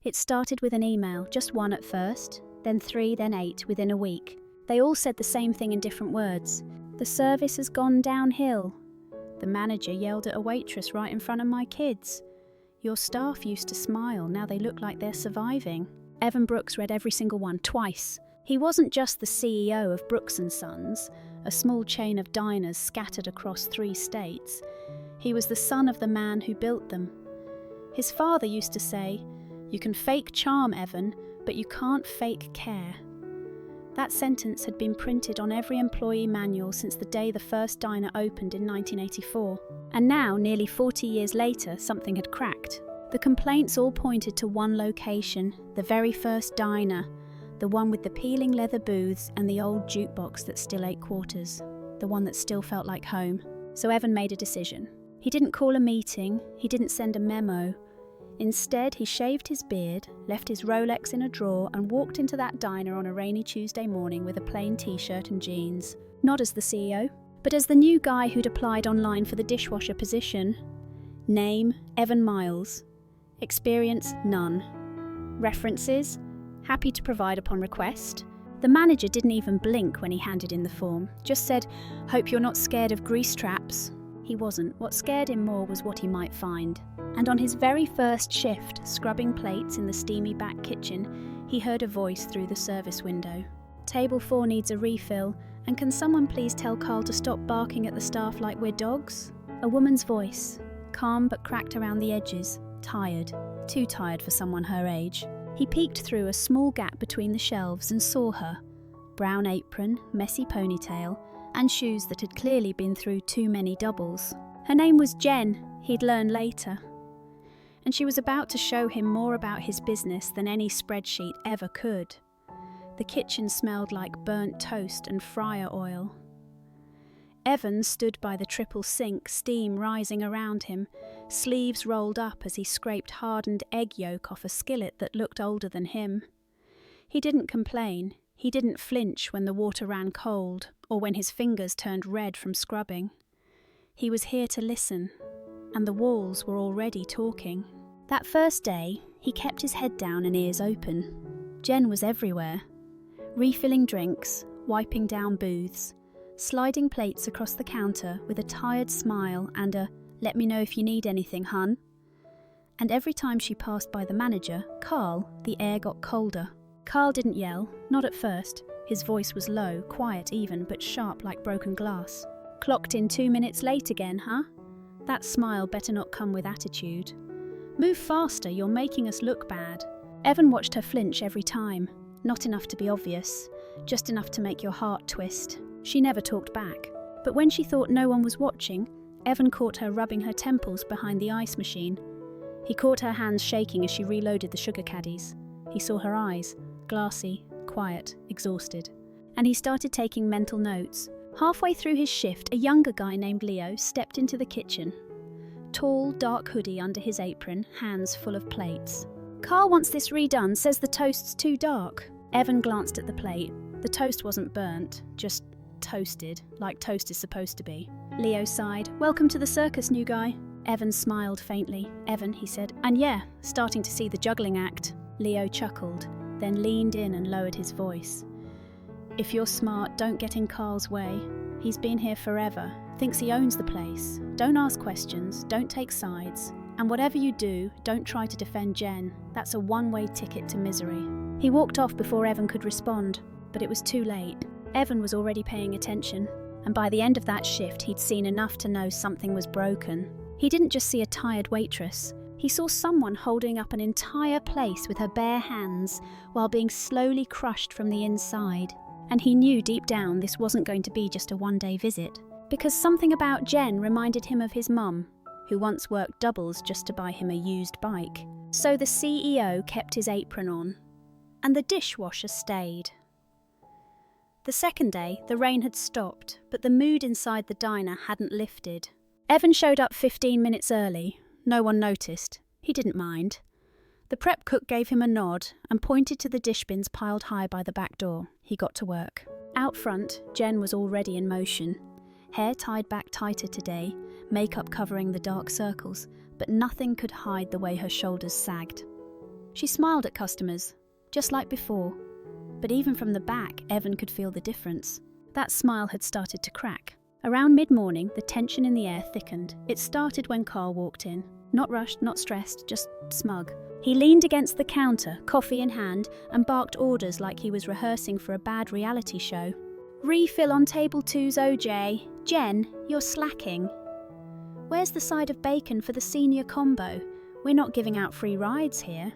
It started with an email, just one at first, then 3, then 8 within a week. They all said the same thing in different words. The service has gone downhill. The manager yelled at a waitress right in front of my kids. Your staff used to smile, now they look like they're surviving. Evan Brooks read every single one twice. He wasn't just the CEO of Brooks & Sons, a small chain of diners scattered across 3 states. He was the son of the man who built them. His father used to say, "You can fake charm, Evan, but you can't fake care." That sentence had been printed on every employee manual since the day the first diner opened in 1984. And now, nearly 40 years later, something had cracked. The complaints all pointed to one location, the very first diner, the one with the peeling leather booths and the old jukebox that still ate quarters, the one that still felt like home. So Evan made a decision. He didn't call a meeting, he didn't send a memo. Instead, he shaved his beard, left his Rolex in a drawer and walked into that diner on a rainy Tuesday morning with a plain t-shirt and jeans. Not as the CEO, but as the new guy who'd applied online for the dishwasher position. Name, Evan Miles. Experience, none. References, happy to provide upon request. The manager didn't even blink when he handed in the form, just said, "Hope you're not scared of grease traps." He wasn't. What scared him more was what he might find. And on his very first shift, scrubbing plates in the steamy back kitchen, he heard a voice through the service window. "Table 4 needs a refill, and can someone please tell Carl to stop barking at the staff like we're dogs?" A woman's voice, calm but cracked around the edges, tired, too tired for someone her age. He peeked through a small gap between the shelves and saw her. Brown apron, messy ponytail, and shoes that had clearly been through too many doubles. Her name was Jen, he'd learn later. And she was about to show him more about his business than any spreadsheet ever could. The kitchen smelled like burnt toast and fryer oil. Evan stood by the triple sink, steam rising around him, sleeves rolled up as he scraped hardened egg yolk off a skillet that looked older than him. He didn't complain. He didn't flinch when the water ran cold or when his fingers turned red from scrubbing. He was here to listen, and the walls were already talking. That first day, he kept his head down and ears open. Jen was everywhere, refilling drinks, wiping down booths, sliding plates across the counter with a tired smile and a "let me know if you need anything, hun." And every time she passed by the manager, Carl, the air got colder. Carl didn't yell, not at first. His voice was low, quiet even, but sharp like broken glass. "Clocked in 2 minutes late again, huh? That smile better not come with attitude. Move faster, you're making us look bad." Evan watched her flinch every time. Not enough to be obvious, just enough to make your heart twist. She never talked back. But when she thought no one was watching, Evan caught her rubbing her temples behind the ice machine. He caught her hands shaking as she reloaded the sugar caddies. He saw her eyes, glassy, quiet, exhausted. And he started taking mental notes. Halfway through his shift, a younger guy named Leo stepped into the kitchen. Tall, dark hoodie under his apron, hands full of plates. "Carl wants this redone, says the toast's too dark." Evan glanced at the plate. The toast wasn't burnt, just toasted, like toast is supposed to be. Leo sighed. "Welcome to the circus, new guy." Evan smiled faintly. "Evan," he said. "And yeah, starting to see the juggling act." Leo chuckled, then leaned in and lowered his voice. "If you're smart, don't get in Carl's way. He's been here forever, thinks he owns the place. Don't ask questions, don't take sides. And whatever you do, don't try to defend Jen. That's a one-way ticket to misery." He walked off before Evan could respond, but it was too late. Evan was already paying attention, and by the end of that shift he'd seen enough to know something was broken. He didn't just see a tired waitress. He saw someone holding up an entire place with her bare hands while being slowly crushed from the inside. And he knew deep down this wasn't going to be just a one-day visit, because something about Jen reminded him of his mum, who once worked doubles just to buy him a used bike. So the CEO kept his apron on, and the dishwasher stayed. The second day, the rain had stopped, but the mood inside the diner hadn't lifted. Evan showed up 15 minutes early. No one noticed. He didn't mind. The prep cook gave him a nod and pointed to the dish bins piled high by the back door. He got to work. Out front, Jen was already in motion. Hair tied back tighter today, makeup covering the dark circles, but nothing could hide the way her shoulders sagged. She smiled at customers, just like before. But even from the back, Evan could feel the difference. That smile had started to crack. Around mid-morning, the tension in the air thickened. It started when Carl walked in. Not rushed, not stressed, just smug. He leaned against the counter, coffee in hand, and barked orders like he was rehearsing for a bad reality show. "Refill on table 2's OJ. Jen, you're slacking. Where's the side of bacon for the senior combo? We're not giving out free rides here.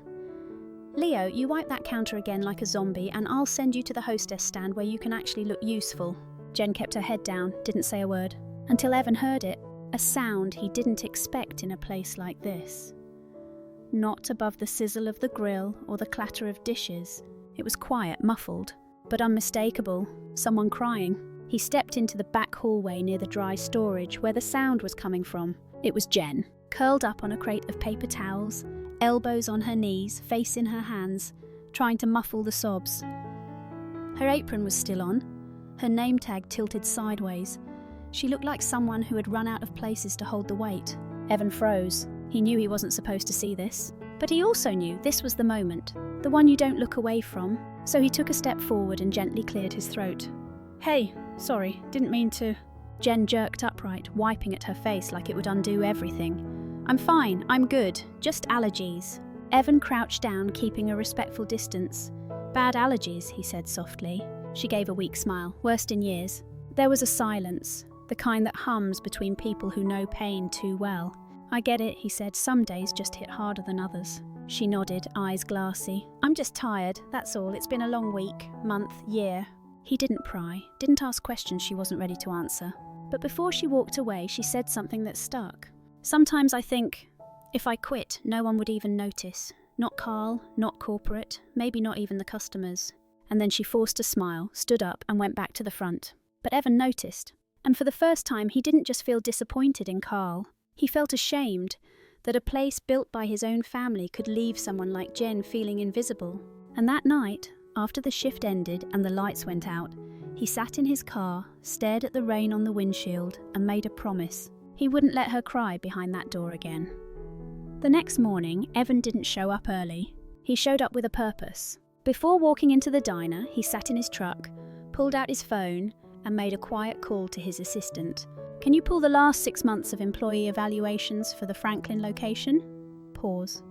Leo, you wipe that counter again like a zombie and I'll send you to the hostess stand where you can actually look useful." Jen kept her head down, didn't say a word, until Evan heard it, a sound he didn't expect in a place like this. Not above the sizzle of the grill or the clatter of dishes. It was quiet, muffled, but unmistakable. Someone crying. He stepped into the back hallway near the dry storage where the sound was coming from. It was Jen, curled up on a crate of paper towels, elbows on her knees, face in her hands, trying to muffle the sobs. Her apron was still on, her name tag tilted sideways. She looked like someone who had run out of places to hold the weight. Evan froze. He knew he wasn't supposed to see this. But he also knew this was the moment, the one you don't look away from. So he took a step forward and gently cleared his throat. "Hey, sorry, didn't mean to." Jen jerked upright, wiping at her face like it would undo everything. "I'm fine, I'm good, just allergies." Evan crouched down, keeping a respectful distance. "Bad allergies," he said softly. She gave a weak smile, worst in years. There was a silence, the kind that hums between people who know pain too well. "I get it," he said, "some days just hit harder than others." She nodded, eyes glassy. "I'm just tired, that's all. It's been a long week, month, year." He didn't pry, didn't ask questions she wasn't ready to answer. But before she walked away, she said something that stuck. "Sometimes I think, if I quit, no one would even notice. Not Carl, not corporate, maybe not even the customers." And then she forced a smile, stood up and went back to the front. But Evan noticed. And for the first time, he didn't just feel disappointed in Carl. He felt ashamed that a place built by his own family could leave someone like Jen feeling invisible. And that night, after the shift ended and the lights went out, he sat in his car, stared at the rain on the windshield, and made a promise. He wouldn't let her cry behind that door again. The next morning, Evan didn't show up early. He showed up with a purpose. Before walking into the diner, he sat in his truck, pulled out his phone, and made a quiet call to his assistant. "Can you pull the last 6 months of employee evaluations for the Franklin location?" Pause.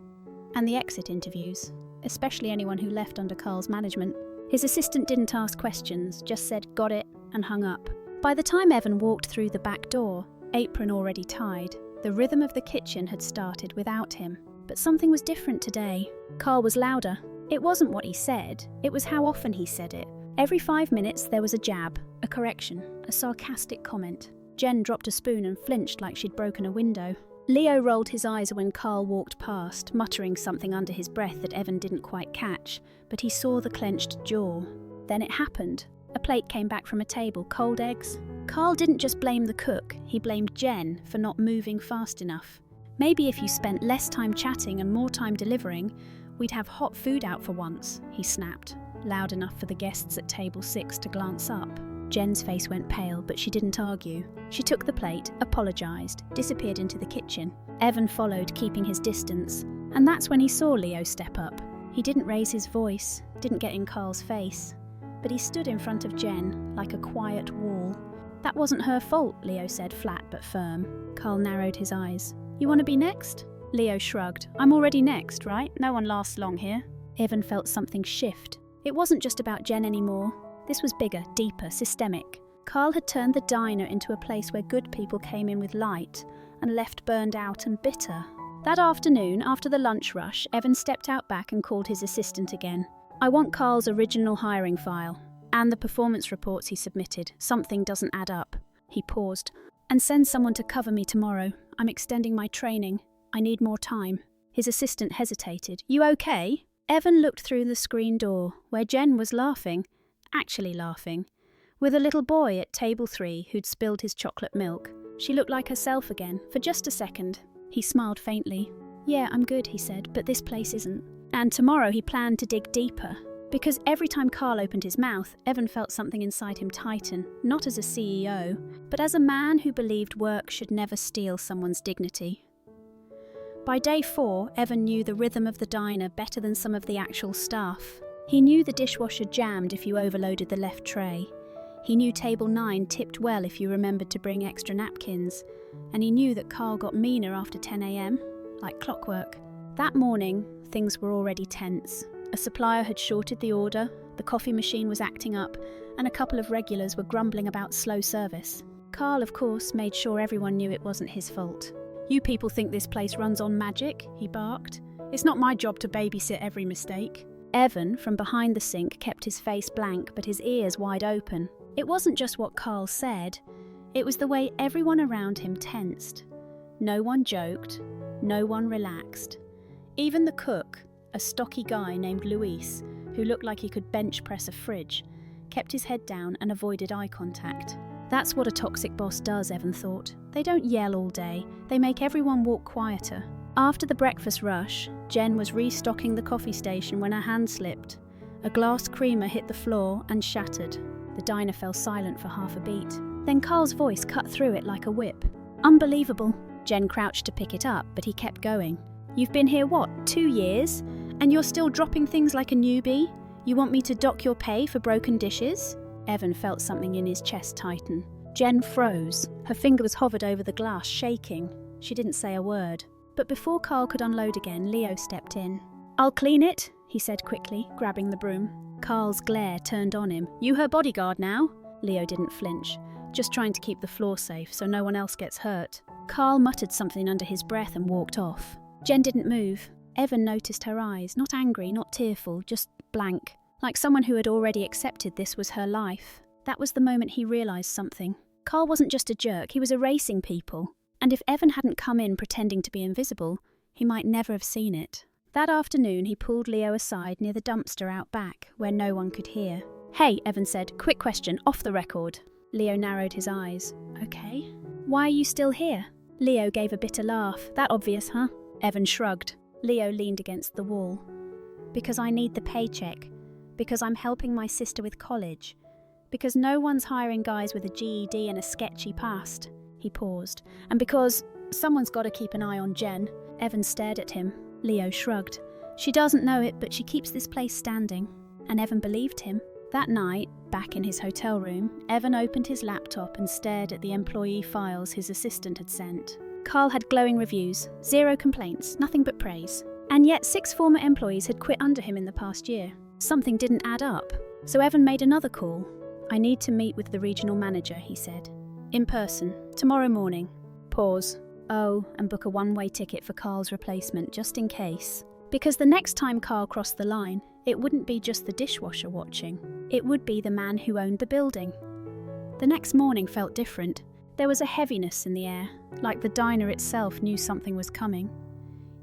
"And the exit interviews, especially anyone who left under Carl's management." His assistant didn't ask questions, just said, "Got it," and hung up. By the time Evan walked through the back door, apron already tied, the rhythm of the kitchen had started without him. But something was different today. Carl was louder. It wasn't what he said, it was how often he said it. Every 5 minutes there was a jab, a correction, a sarcastic comment. Jen dropped a spoon and flinched like she'd broken a window. Leo rolled his eyes when Carl walked past, muttering something under his breath that Evan didn't quite catch, but he saw the clenched jaw. Then it happened. A plate came back from a table, cold eggs. Carl didn't just blame the cook, he blamed Jen for not moving fast enough. "Maybe if you spent less time chatting and more time delivering, we'd have hot food out for once," he snapped, loud enough for the guests at table 6 to glance up. Jen's face went pale, but she didn't argue. She took the plate, apologised, disappeared into the kitchen. Evan followed, keeping his distance, and that's when he saw Leo step up. He didn't raise his voice, didn't get in Carl's face, but he stood in front of Jen, like a quiet wall. "That wasn't her fault," Leo said, flat but firm. Carl narrowed his eyes. "You want to be next?" Leo shrugged. "I'm already next, right? No one lasts long here." Evan felt something shift. It wasn't just about Jen anymore. This was bigger, deeper, systemic. Carl had turned the diner into a place where good people came in with light and left burned out and bitter. That afternoon, after the lunch rush, Evan stepped out back and called his assistant again. "I want Carl's original hiring file and the performance reports he submitted. Something doesn't add up." He paused. "And send someone to cover me tomorrow. I'm extending my training. I need more time." His assistant hesitated. "You okay?" Evan looked through the screen door, where Jen was laughing, actually laughing, with a little boy at table 3 who'd spilled his chocolate milk. She looked like herself again, for just a second. He smiled faintly. "Yeah, I'm good," he said, "but this place isn't." And tomorrow he planned to dig deeper, because every time Carl opened his mouth, Evan felt something inside him tighten, not as a CEO, but as a man who believed work should never steal someone's dignity. By day 4, Evan knew the rhythm of the diner better than some of the actual staff. He knew the dishwasher jammed if you overloaded the left tray. He knew table 9 tipped well if you remembered to bring extra napkins. And he knew that Carl got meaner after 10 a.m, like clockwork. That morning, things were already tense. A supplier had shorted the order, the coffee machine was acting up, and a couple of regulars were grumbling about slow service. Carl, of course, made sure everyone knew it wasn't his fault. "You people think this place runs on magic?" he barked. "It's not my job to babysit every mistake." Evan, from behind the sink, kept his face blank but his ears wide open. It wasn't just what Carl said, it was the way everyone around him tensed. No one joked, no one relaxed. Even the cook, a stocky guy named Luis, who looked like he could bench press a fridge, kept his head down and avoided eye contact. That's what a toxic boss does, Evan thought. They don't yell all day, they make everyone walk quieter. After the breakfast rush, Jen was restocking the coffee station when her hand slipped. A glass creamer hit the floor and shattered. The diner fell silent for half a beat. Then Carl's voice cut through it like a whip. "Unbelievable." Jen crouched to pick it up, but he kept going. "You've been here, 2 years? And you're still dropping things like a newbie? You want me to dock your pay for broken dishes?" Evan felt something in his chest tighten. Jen froze. Her fingers hovered over the glass, shaking. She didn't say a word. But before Carl could unload again, Leo stepped in. "I'll clean it," he said quickly, grabbing the broom. Carl's glare turned on him. "You her bodyguard now?" Leo didn't flinch, just trying to keep the floor safe so no one else gets hurt. Carl muttered something under his breath and walked off. Jen didn't move. Evan noticed her eyes, not angry, not tearful, just blank, like someone who had already accepted this was her life. That was the moment he realised something. Carl wasn't just a jerk, he was erasing people. And if Evan hadn't come in pretending to be invisible, he might never have seen it. That afternoon, he pulled Leo aside near the dumpster out back, where no one could hear. "Hey," Evan said, "quick question, off the record." Leo narrowed his eyes. "Okay. Why are you still here?" Leo gave a bitter laugh. "That obvious, huh?" Evan shrugged. Leo leaned against the wall. "Because I need the paycheck. Because I'm helping my sister with college. Because no one's hiring guys with a GED and a sketchy past." He paused. "And because someone's got to keep an eye on Jen." Evan stared at him. Leo shrugged. "She doesn't know it, but she keeps this place standing." And Evan believed him. That night, back in his hotel room, Evan opened his laptop and stared at the employee files his assistant had sent. Carl had glowing reviews, 0 complaints, nothing but praise. And yet 6 former employees had quit under him in the past year. Something didn't add up. So Evan made another call. "I need to meet with the regional manager," he said. "In person, tomorrow morning." Pause. "Oh, and book a one-way ticket for Carl's replacement, just in case." Because the next time Carl crossed the line, it wouldn't be just the dishwasher watching. It would be the man who owned the building. The next morning felt different. There was a heaviness in the air, like the diner itself knew something was coming.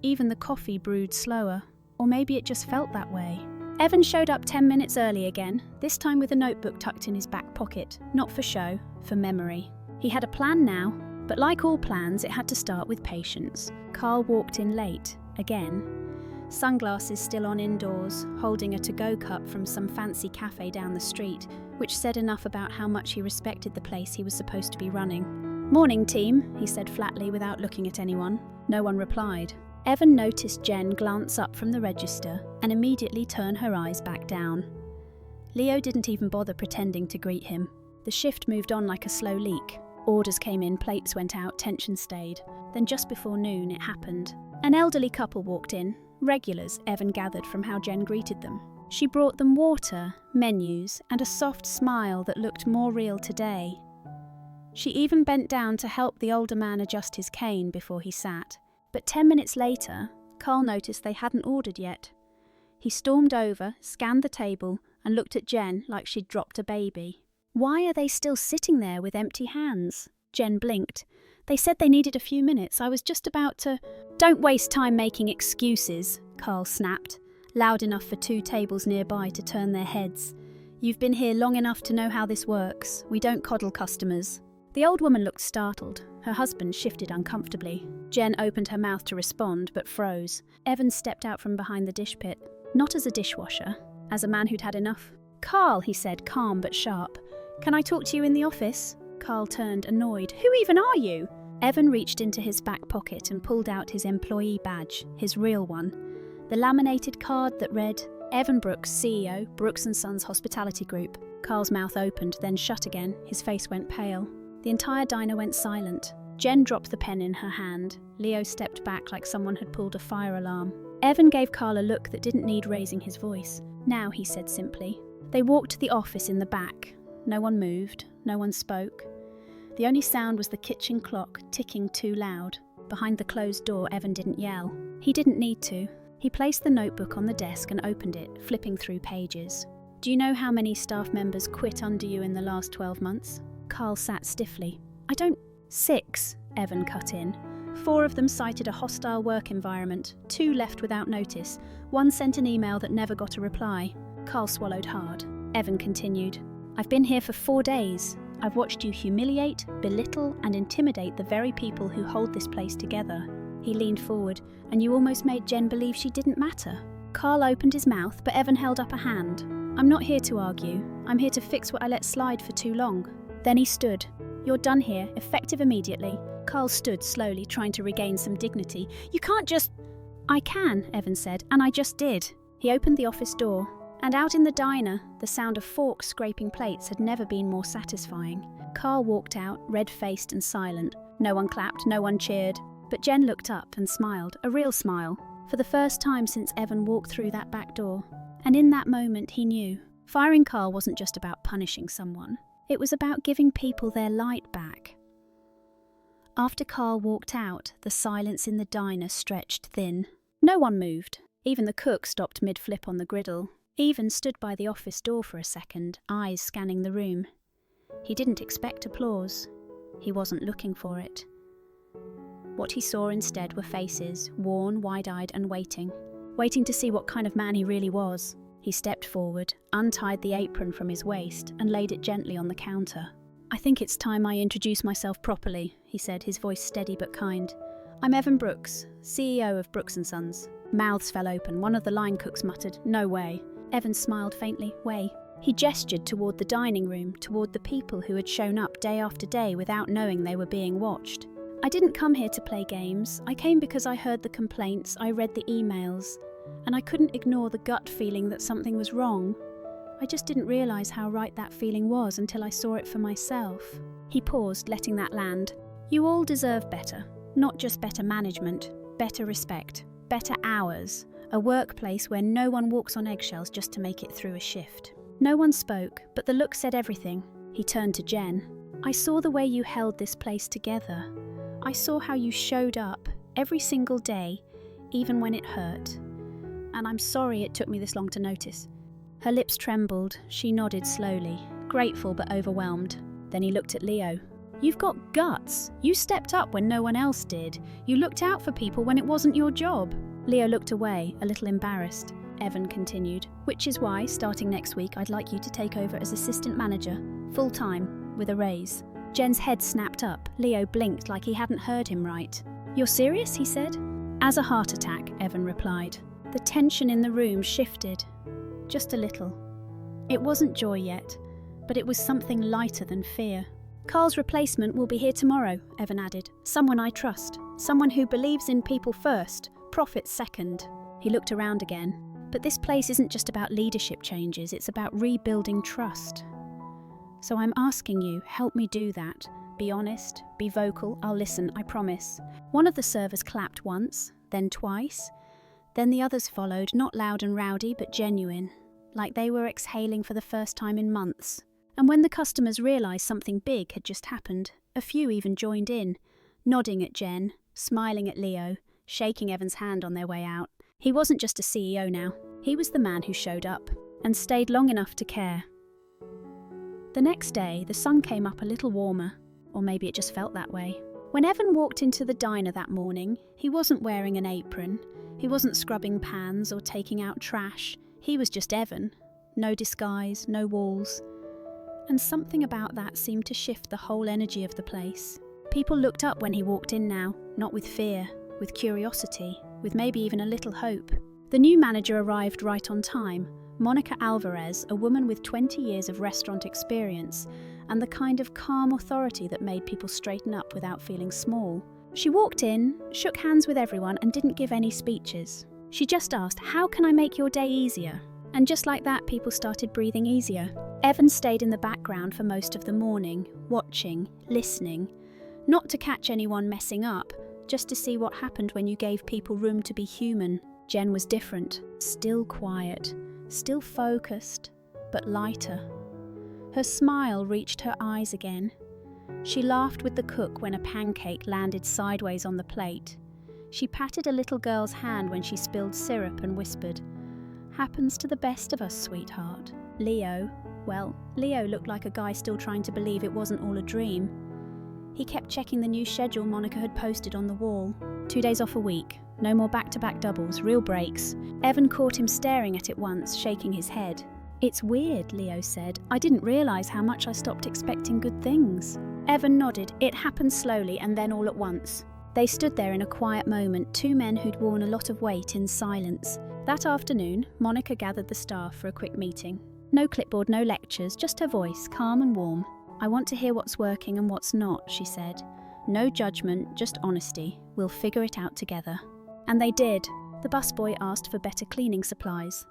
Even the coffee brewed slower, or maybe it just felt that way. Evan showed up 10 minutes early again, this time with a notebook tucked in his back pocket, not for show, for memory. He had a plan now, but like all plans, it had to start with patience. Carl walked in late, again. Sunglasses still on indoors, holding a to-go cup from some fancy cafe down the street, which said enough about how much he respected the place he was supposed to be running. "Morning, team," he said flatly without looking at anyone. No one replied. Evan noticed Jen glance up from the register and immediately turn her eyes back down. Leo didn't even bother pretending to greet him. The shift moved on like a slow leak. Orders came in, plates went out, tension stayed. Then just before noon, it happened. An elderly couple walked in. Regulars, Evan gathered from how Jen greeted them. She brought them water, menus, and a soft smile that looked more real today. She even bent down to help the older man adjust his cane before he sat. But 10 minutes later, Carl noticed they hadn't ordered yet. He stormed over, scanned the table, and looked at Jen like she'd dropped a baby. "Why are they still sitting there with empty hands?" Jen blinked. "They said they needed a few minutes. I was just about to—" "Don't waste time making excuses," Carl snapped, loud enough for 2 tables nearby to turn their heads. "You've been here long enough to know how this works. We don't coddle customers." The old woman looked startled. Her husband shifted uncomfortably. Jen opened her mouth to respond, but froze. Evan stepped out from behind the dish pit, not as a dishwasher, as a man who'd had enough. "Carl," he said, calm but sharp. "Can I talk to you in the office?" Carl turned, annoyed. "Who even are you?" Evan reached into his back pocket and pulled out his employee badge, his real one. The laminated card that read, Evan Brooks, CEO, Brooks & Sons Hospitality Group. Carl's mouth opened, then shut again. His face went pale. The entire diner went silent. Jen dropped the pen in her hand. Leo stepped back like someone had pulled a fire alarm. Evan gave Carl a look that didn't need raising his voice. Now, he said simply. They walked to the office in the back. No one moved. No one spoke. The only sound was the kitchen clock ticking too loud. Behind the closed door, Evan didn't yell. He didn't need to. He placed the notebook on the desk and opened it, flipping through pages. Do you know how many staff members quit under you in the last 12 months? Carl sat stiffly. I don't... 6, Evan cut in. 4 of them cited a hostile work environment. 2 left without notice. 1 sent an email that never got a reply. Carl swallowed hard. Evan continued. I've been here for 4 days. I've watched you humiliate, belittle, and intimidate the very people who hold this place together. He leaned forward, and you almost made Jen believe she didn't matter. Carl opened his mouth, but Evan held up a hand. I'm not here to argue. I'm here to fix what I let slide for too long. Then he stood. You're done here, effective immediately. Carl stood slowly, trying to regain some dignity. You can't just... I can, Evan said, and I just did. He opened the office door. And out in the diner, the sound of forks scraping plates had never been more satisfying. Carl walked out, red-faced and silent. No one clapped, no one cheered. But Jen looked up and smiled, a real smile, for the first time since Evan walked through that back door. And in that moment he knew. Firing Carl wasn't just about punishing someone. It was about giving people their light back. After Carl walked out, the silence in the diner stretched thin. No one moved. Even the cook stopped mid-flip on the griddle. Even stood by the office door for a second, eyes scanning the room. He didn't expect applause. He wasn't looking for it. What he saw instead were faces, worn, wide-eyed and waiting to see what kind of man he really was. He stepped forward, untied the apron from his waist and laid it gently on the counter. I think it's time I introduce myself properly, he said, his voice steady but kind. I'm Evan Brooks, CEO of Brooks & Sons. Mouths fell open. One of the line cooks muttered, no way. Evan smiled faintly, way. He gestured toward the dining room, toward the people who had shown up day after day without knowing they were being watched. I didn't come here to play games. I came because I heard the complaints, I read the emails, and I couldn't ignore the gut feeling that something was wrong. I just didn't realize how right that feeling was until I saw it for myself. He paused, letting that land. You all deserve better. Not just better management, better respect, better hours. A workplace where no one walks on eggshells just to make it through a shift. No one spoke, but the look said everything. He turned to Jen. I saw the way you held this place together. I saw how you showed up every single day, even when it hurt. And I'm sorry it took me this long to notice. Her lips trembled. She nodded slowly, grateful but overwhelmed. Then he looked at Leo. You've got guts. You stepped up when no one else did. You looked out for people when it wasn't your job. Leo looked away, a little embarrassed. Evan continued, which is why, starting next week, I'd like you to take over as assistant manager, full-time, with a raise. Jen's head snapped up. Leo blinked like he hadn't heard him right. You're serious? He said. As a heart attack, Evan replied. The tension in the room shifted. Just a little. It wasn't joy yet, but it was something lighter than fear. Carl's replacement will be here tomorrow, Evan added. Someone I trust. Someone who believes in people first, profits second. He looked around again. But this place isn't just about leadership changes, it's about rebuilding trust. So I'm asking you, help me do that. Be honest, be vocal, I'll listen, I promise. One of the servers clapped once, then twice. Then the others followed, not loud and rowdy, but genuine, like they were exhaling for the first time in months. And when the customers realised something big had just happened, a few even joined in, nodding at Jen, smiling at Leo, shaking Evan's hand on their way out. He wasn't just a CEO now, he was the man who showed up, and stayed long enough to care. The next day, the sun came up a little warmer, or maybe it just felt that way. When Evan walked into the diner that morning, he wasn't wearing an apron, he wasn't scrubbing pans or taking out trash, he was just Evan. No disguise, no walls. And something about that seemed to shift the whole energy of the place. People looked up when he walked in now, not with fear, with curiosity, with maybe even a little hope. The new manager arrived right on time, Monica Alvarez, a woman with 20 years of restaurant experience, and the kind of calm authority that made people straighten up without feeling small. She walked in, shook hands with everyone, and didn't give any speeches. She just asked, "How can I make your day easier?" And just like that, people started breathing easier. Evan stayed in the background for most of the morning, watching, listening, not to catch anyone messing up, just to see what happened when you gave people room to be human. Jen was different, still quiet, still focused, but lighter. Her smile reached her eyes again. She laughed with the cook when a pancake landed sideways on the plate. She patted a little girl's hand when she spilled syrup and whispered, "Happens to the best of us, sweetheart." Leo looked like a guy still trying to believe it wasn't all a dream. He kept checking the new schedule Monica had posted on the wall. 2 days off a week, no more back-to-back doubles, real breaks. Evan caught him staring at it once, shaking his head. "It's weird," Leo said. "I didn't realise how much I stopped expecting good things." Evan nodded. It happened slowly and then all at once. They stood there in a quiet moment, two men who'd worn a lot of weight in silence. That afternoon, Monica gathered the staff for a quick meeting. No clipboard, no lectures, just her voice, calm and warm. "I want to hear what's working and what's not," she said. "No judgment, just honesty. We'll figure it out together." And they did. The busboy asked for better cleaning supplies.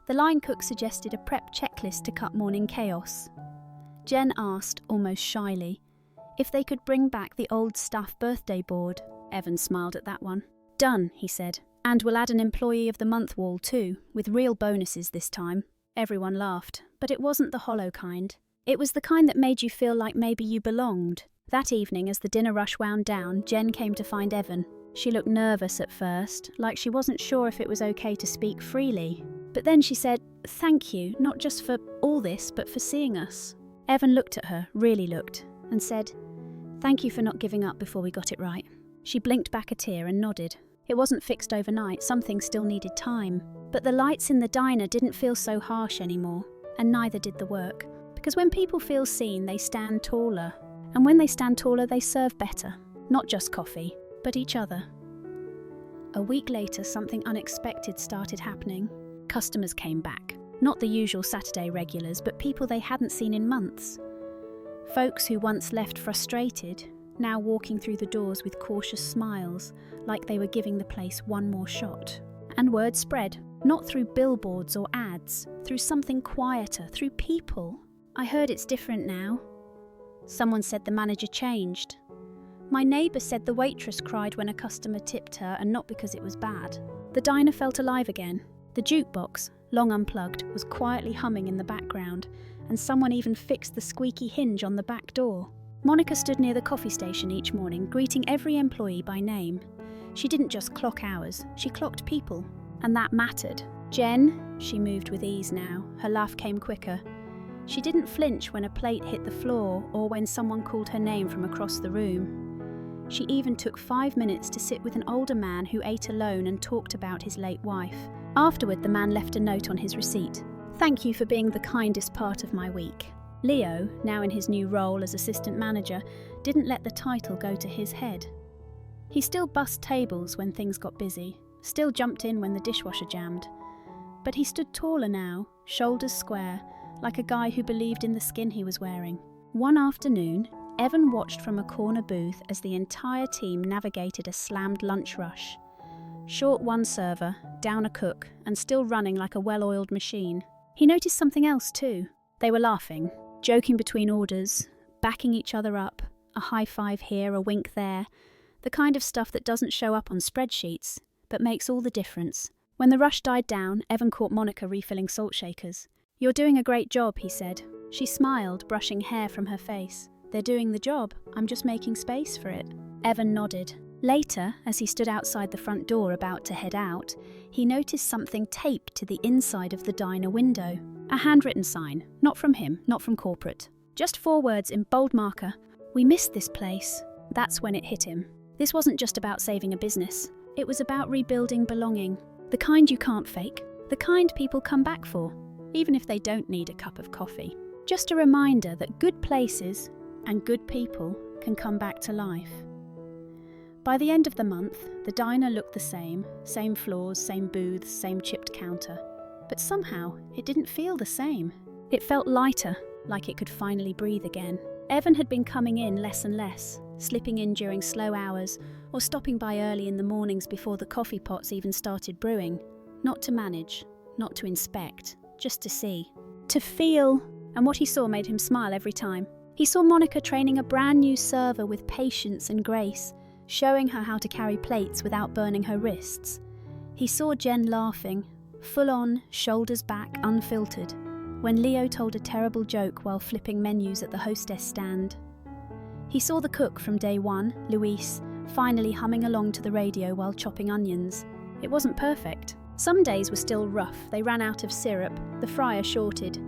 The line cook suggested a prep checklist to cut morning chaos. Jen asked, almost shyly, if they could bring back the old staff birthday board. Evan smiled at that one. "Done," he said. "And we'll add an Employee of the Month wall too, with real bonuses this time." Everyone laughed, but it wasn't the hollow kind. It was the kind that made you feel like maybe you belonged. That evening, as the dinner rush wound down, Jen came to find Evan. She looked nervous at first, like she wasn't sure if it was okay to speak freely. But then she said, "Thank you, not just for all this, but for seeing us." Evan looked at her, really looked, and said, "Thank you for not giving up before we got it right." She blinked back a tear and nodded. It wasn't fixed overnight, something still needed time. But the lights in the diner didn't feel so harsh anymore, and neither did the work. Because when people feel seen, they stand taller. And when they stand taller, they serve better. Not just coffee, but each other. A week later, something unexpected started happening. Customers came back. Not the usual Saturday regulars, but people they hadn't seen in months. Folks who once left frustrated, now walking through the doors with cautious smiles, like they were giving the place one more shot. And word spread, not through billboards or ads, through something quieter, through people. "I heard it's different now." Someone said the manager changed. "My neighbour said the waitress cried when a customer tipped her, and not because it was bad." The diner felt alive again. The jukebox, long unplugged, was quietly humming in the background, and someone even fixed the squeaky hinge on the back door. Monica stood near the coffee station each morning, greeting every employee by name. She didn't just clock hours, she clocked people, and that mattered. "Jen," she moved with ease now, her laugh came quicker. She didn't flinch when a plate hit the floor or when someone called her name from across the room. She even took 5 minutes to sit with an older man who ate alone and talked about his late wife. Afterward, the man left a note on his receipt. "Thank you for being the kindest part of my week." Leo, now in his new role as assistant manager, didn't let the title go to his head. He still bussed tables when things got busy, still jumped in when the dishwasher jammed. But he stood taller now, shoulders square, like a guy who believed in the skin he was wearing. One afternoon, Evan watched from a corner booth as the entire team navigated a slammed lunch rush. Short one server, down a cook, and still running like a well-oiled machine. He noticed something else too. They were laughing, joking between orders, backing each other up, a high five here, a wink there, the kind of stuff that doesn't show up on spreadsheets, but makes all the difference. When the rush died down, Evan caught Monica refilling salt shakers. "You're doing a great job," he said. She smiled, brushing hair from her face. "They're doing the job, I'm just making space for it." Evan nodded. Later, as he stood outside the front door about to head out, he noticed something taped to the inside of the diner window. A handwritten sign, not from him, not from corporate. Just 4 words in bold marker. "We missed this place." That's when it hit him. This wasn't just about saving a business. It was about rebuilding belonging. The kind you can't fake. The kind people come back for, even if they don't need a cup of coffee. Just a reminder that good places and good people can come back to life. By the end of the month, the diner looked the same floors, same booths, same chipped counter. But somehow, it didn't feel the same. It felt lighter, like it could finally breathe again. Evan had been coming in less and less, slipping in during slow hours or stopping by early in the mornings before the coffee pots even started brewing. Not to manage, not to inspect, just to see. To feel, and what he saw made him smile every time. He saw Monica training a brand new server with patience and grace, showing her how to carry plates without burning her wrists. He saw Jen laughing, full on, shoulders back, unfiltered, when Leo told a terrible joke while flipping menus at the hostess stand. He saw the cook from day one, Luis, finally humming along to the radio while chopping onions. It wasn't perfect. Some days were still rough. They ran out of syrup, the fryer shorted.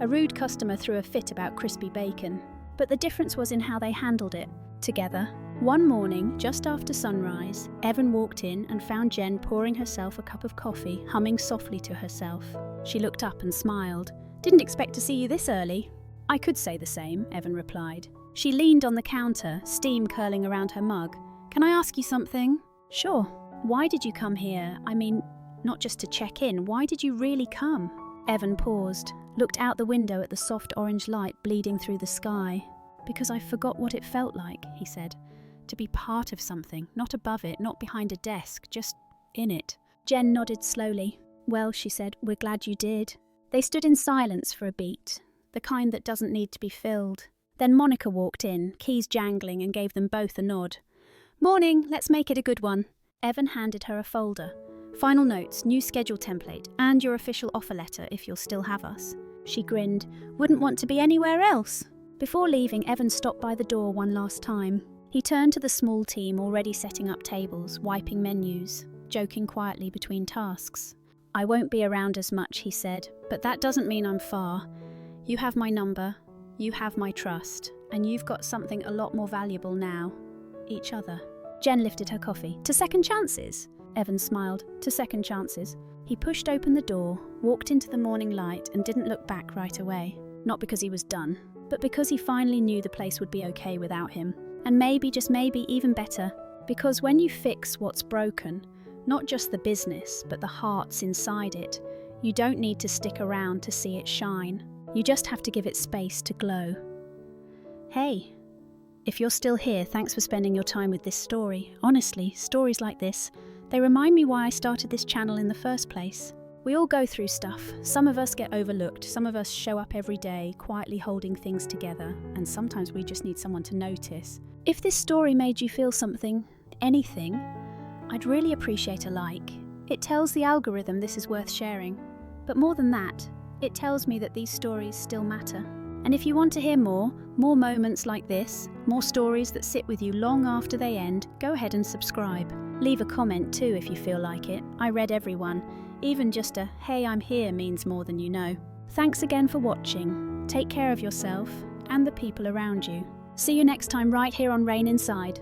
A rude customer threw a fit about crispy bacon. But the difference was in how they handled it, together. One morning, just after sunrise, Evan walked in and found Jen pouring herself a cup of coffee, humming softly to herself. She looked up and smiled. "Didn't expect to see you this early." "I could say the same," Evan replied. She leaned on the counter, steam curling around her mug. "Can I ask you something?" "Sure." "Why did you come here? I mean, not just to check in, why did you really come?" Evan paused, looked out the window at the soft orange light bleeding through the sky. "Because I forgot what it felt like," he said. "To be part of something, not above it, not behind a desk, just in it." Jen nodded slowly. "Well," she said, "we're glad you did." They stood in silence for a beat, the kind that doesn't need to be filled. Then Monica walked in, keys jangling, and gave them both a nod. "Morning, let's make it a good one." Evan handed her a folder. "Final notes, new schedule template, and your official offer letter if you'll still have us." She grinned. "Wouldn't want to be anywhere else." Before leaving, Evan stopped by the door one last time. He turned to the small team already setting up tables, wiping menus, joking quietly between tasks. "I won't be around as much," he said, "but that doesn't mean I'm far. You have my number, you have my trust, and you've got something a lot more valuable now. Each other." Jen lifted her coffee. "To second chances?" Evan smiled. "To second chances." He pushed open the door, walked into the morning light, and didn't look back right away. Not because he was done, but because he finally knew the place would be okay without him. And maybe, just maybe, even better. Because when you fix what's broken, not just the business, but the hearts inside it, you don't need to stick around to see it shine. You just have to give it space to glow. Hey, if you're still here, thanks for spending your time with this story. Honestly, stories like this, they remind me why I started this channel in the first place. We all go through stuff. Some of us get overlooked, some of us show up every day, quietly holding things together, and sometimes we just need someone to notice. If this story made you feel something, anything, I'd really appreciate a like. It tells the algorithm this is worth sharing. But more than that, it tells me that these stories still matter. And if you want to hear more moments like this, more stories that sit with you long after they end, go ahead and subscribe. Leave a comment too if you feel like it. I read everyone. Even just a "hey, I'm here" means more than you know. Thanks again for watching. Take care of yourself and the people around you. See you next time right here on Rain Inside.